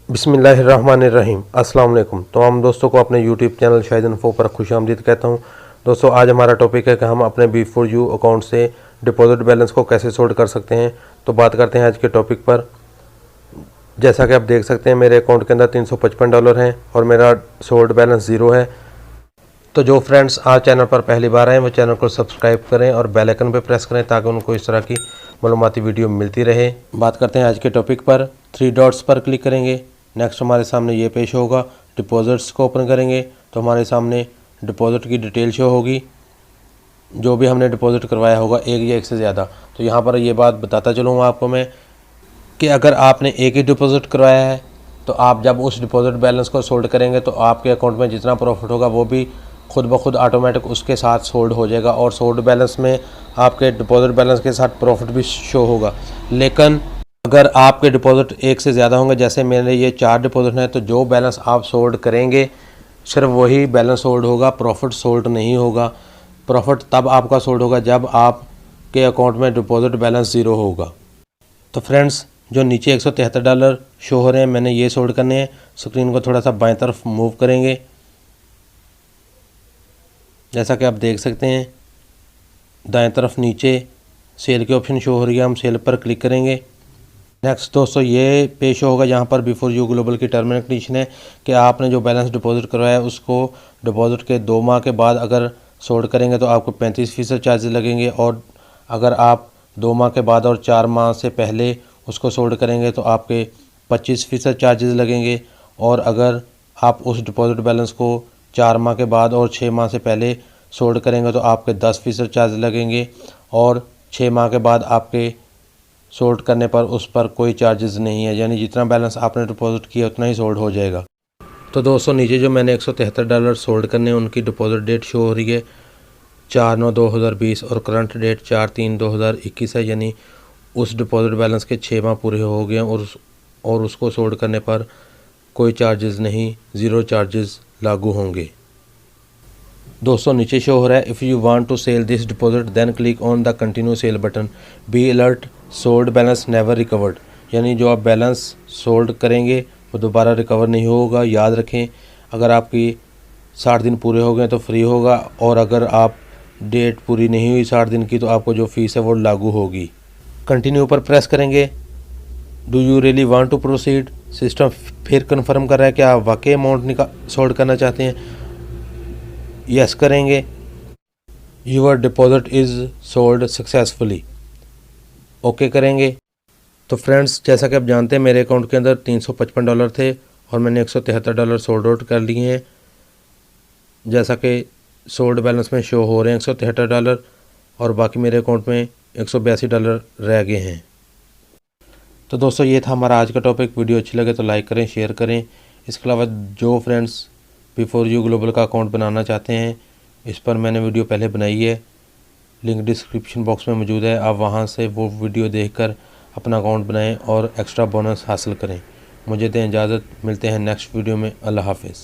बिस्मिल्लाहिर्रहमानिर्रहीम। अस्सलाम वालेकुम। तमाम दोस्तों को अपने यूट्यूब चैनल शाहिद इन्फो पर खुशामदीद कहता हूं। दोस्तों, आज हमारा टॉपिक है कि हम अपने B4U अकाउंट से डिपॉजिट बैलेंस को कैसे सोल्ड कर सकते हैं। तो बात करते हैं आज के टॉपिक पर। जैसा कि आप देख सकते हैं, मेरे अकाउंट के अंदर $355 हैं और मेरा सोल्ड बैलेंस ज़ीरो है। तो जो फ्रेंड्स आज चैनल पर पहली बार आए वो चैनल को सब्सक्राइब करें और बेल आइकन पर प्रेस करें ताकि उनको इस तरह की मालूमाती वीडियो मिलती रहे। बात करते हैं आज के टॉपिक पर। 3 डॉट्स पर क्लिक करेंगे। नेक्स्ट हमारे सामने ये पेश होगा। डिपॉजिट्स को ओपन करेंगे तो हमारे सामने डिपॉजिट की डिटेल शो होगी, जो भी हमने डिपॉजिट करवाया होगा, एक या एक से ज़्यादा। तो यहाँ पर ये बात बताता चलूँगा आपको मैं कि अगर आपने एक ही डिपॉजिट करवाया है तो आप जब उस डिपॉजिट बैलेंस को सोल्ड करेंगे तो आपके अकाउंट में जितना प्रॉफिट होगा वो भी खुद ब खुद ऑटोमेटिक उसके साथ सोल्ड हो जाएगा और सोल्ड बैलेंस में आपके डिपॉजिट बैलेंस के साथ प्रॉफिट भी शो होगा। लेकिन अगर आपके डिपॉजिट एक से ज़्यादा होंगे, जैसे मेरे ये 4 डिपॉजिट हैं, तो जो बैलेंस आप सोल्ड करेंगे सिर्फ वही बैलेंस सोल्ड होगा, प्रॉफिट सोल्ड नहीं होगा। प्रॉफिट तब आपका सोल्ड होगा जब आपके अकाउंट में डिपॉजिट बैलेंस ज़ीरो होगा। तो फ्रेंड्स, जो नीचे $173 शो हो रहे हैं, मैंने ये सोल्ड करने हैं। स्क्रीन को थोड़ा सा बाएं तरफ मूव करेंगे। जैसा कि आप देख सकते हैं, दाएं तरफ नीचे सेल के ऑप्शन शो हो रही है, हम सेल पर क्लिक करेंगे। नेक्स्ट दोस्तों, ये पेश होगा जहाँ पर B4U ग्लोबल की टर्म एंड कंडीशन है कि आपने जो बैलेंस डिपॉजिट करवाया है उसको डिपॉजिट के 2 माह के बाद अगर सोल्ड करेंगे तो आपको 35% चार्जेस लगेंगे, और अगर आप 2 माह के बाद और 4 माह से पहले उसको सोल्ड करेंगे तो आपके 25% चार्जेस लगेंगे, और अगर आप उस डिपॉजिट बैलेंस को 4 माह के बाद और 6 माह से पहले सोल्ड करेंगे तो आपके 10% चार्ज लगेंगे, और 6 माह के बाद आपके सोल्ड करने पर उस पर कोई चार्जेस नहीं है, यानी जितना बैलेंस आपने डिपॉजिट किया उतना ही सोल्ड हो जाएगा। तो दोस्तों, नीचे जो मैंने $173 सोल्ड करने हैं उनकी डिपॉजिट डेट शो हो रही है 4/9/2020 और करंट डेट 4/3/2021 है, यानी उस डिपॉजिट बैलेंस के 6 माह पूरे हो गए हैं और उसको सोल्ड करने पर कोई चार्जेस नहीं, ज़ीरो चार्जेस लागू होंगे। दोस्तों, नीचे शो हो रहा है, if you want to sell this deposit then click on the continue sell button, be alert sold balance never recovered, यानी जो आप बैलेंस सोल्ड करेंगे वो दोबारा रिकवर नहीं होगा। याद रखें, अगर आपकी 60 दिन पूरे हो गए तो फ्री होगा, और अगर आप डेट पूरी नहीं हुई 60 दिन की तो आपको जो फीस है वो लागू होगी। कंटिन्यू पर प्रेस करेंगे। Do you really want to proceed, system फिर कन्फर्म कर रहा है कि आप वाकई अमाउंट सोल्ड करना चाहते हैं। यस करेंगे। Your deposit is sold successfully, okay करेंगे। तो फ्रेंड्स, जैसा कि आप जानते हैं, मेरे अकाउंट के अंदर $355 थे और मैंने $173 सोल्ड आउट कर लिए हैं। जैसा कि सोल्ड बैलेंस में शो हो रहे हैं $173, और बाकी मेरे अकाउंट में $182 रह गए हैं। तो दोस्तों, ये था हमारा आज का टॉपिक। वीडियो अच्छी लगे तो लाइक करें, शेयर करें। इसके अलावा जो फ्रेंड्स B4U ग्लोबल का अकाउंट बनाना चाहते हैं, इस पर मैंने वीडियो पहले बनाई है, लिंक डिस्क्रिप्शन बॉक्स में मौजूद है। आप वहां से वो वीडियो देखकर अपना अकाउंट बनाएं और एक्स्ट्रा बोनस हासिल करें। मुझे दें इजाज़त, मिलते हैं नेक्स्ट वीडियो में। अल्लाह हाफ़िज़।